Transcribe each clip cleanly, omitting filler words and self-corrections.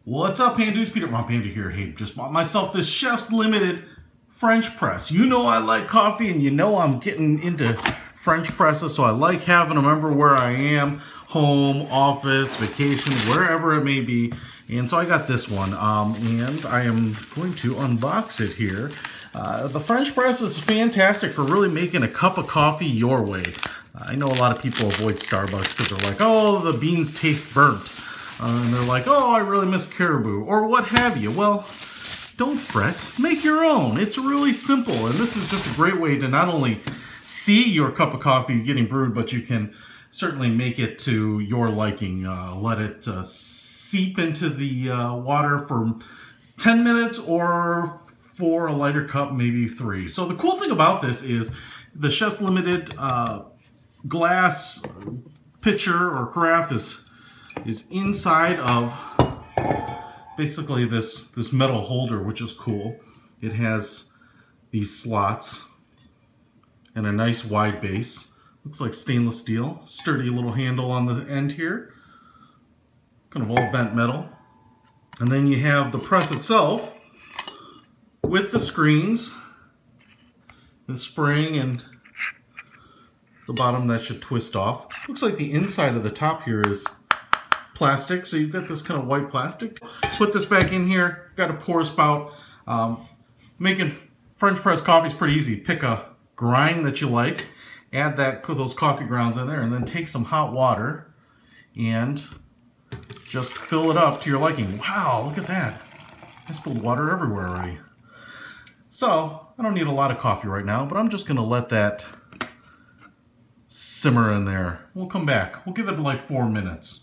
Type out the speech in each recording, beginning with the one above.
What's up, Pandas? Peter Von Panda here. Hey, just bought myself this Chef's Limited French press. You know I like coffee, and you know I'm getting into French presses, so I like having them everywhere I am. Home, office, vacation, wherever it may be. And so I got this one, and I am going to unbox it here. The French press is fantastic for really making a cup of coffee your way. I know a lot of people avoid Starbucks because they're like, oh, the beans taste burnt. And they're like, oh, I really miss caribou, or what have you. Well, don't fret, make your own. It's really simple, and this is just a great way to not only see your cup of coffee getting brewed, but you can certainly make it to your liking. Let it seep into the water for 10 minutes, or for a lighter cup, maybe 3. So the cool thing about this is the Chef's Limited glass pitcher or carafe is inside of basically this metal holder, which is cool. It has these slots and a nice wide base. Looks like stainless steel. Sturdy little handle on the end here. Kind of all bent metal. And then you have the press itself with the screens, the spring, and the bottom that should twist off. Looks like the inside of the top here is plastic, so you've got this kind of white plastic. Put this back in here, got a pour spout. Making French press coffee is pretty easy. Pick a grind that you like, add those coffee grounds in there, and then take some hot water and just fill it up to your liking. Wow, look at that. I spilled water everywhere already. So, I don't need a lot of coffee right now, but I'm just gonna let that simmer in there. We'll come back. We'll give it like 4 minutes.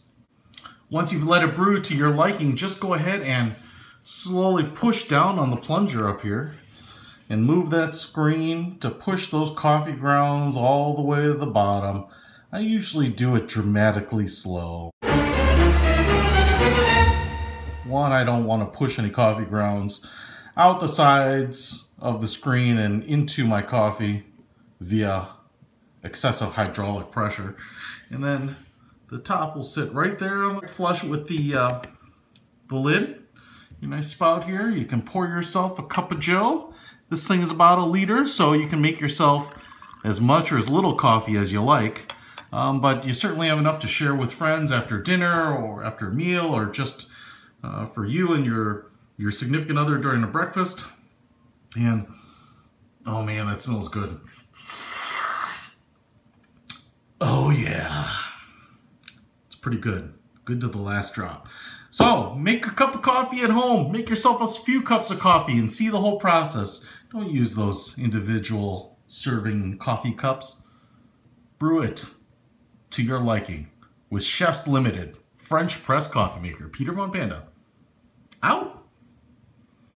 Once you've let it brew to your liking, just go ahead and slowly push down on the plunger up here and move that screen to push those coffee grounds all the way to the bottom. I usually do it dramatically slow. One, I don't want to push any coffee grounds out the sides of the screen and into my coffee via excessive hydraulic pressure. And then the top will sit right there flush with the lid. Your nice spout here. You can pour yourself a cup of joe. This thing is about 1 liter, so you can make yourself as much or as little coffee as you like. But you certainly have enough to share with friends after dinner or after a meal, or just for you and your significant other during a breakfast. And oh man, that smells good. Oh yeah. Pretty good. Good to the last drop. So, make a cup of coffee at home. Make yourself a few cups of coffee and see the whole process. Don't use those individual serving coffee cups. Brew it to your liking with Chef's Limited French Press Coffee Maker. Peter Von Panda. Out.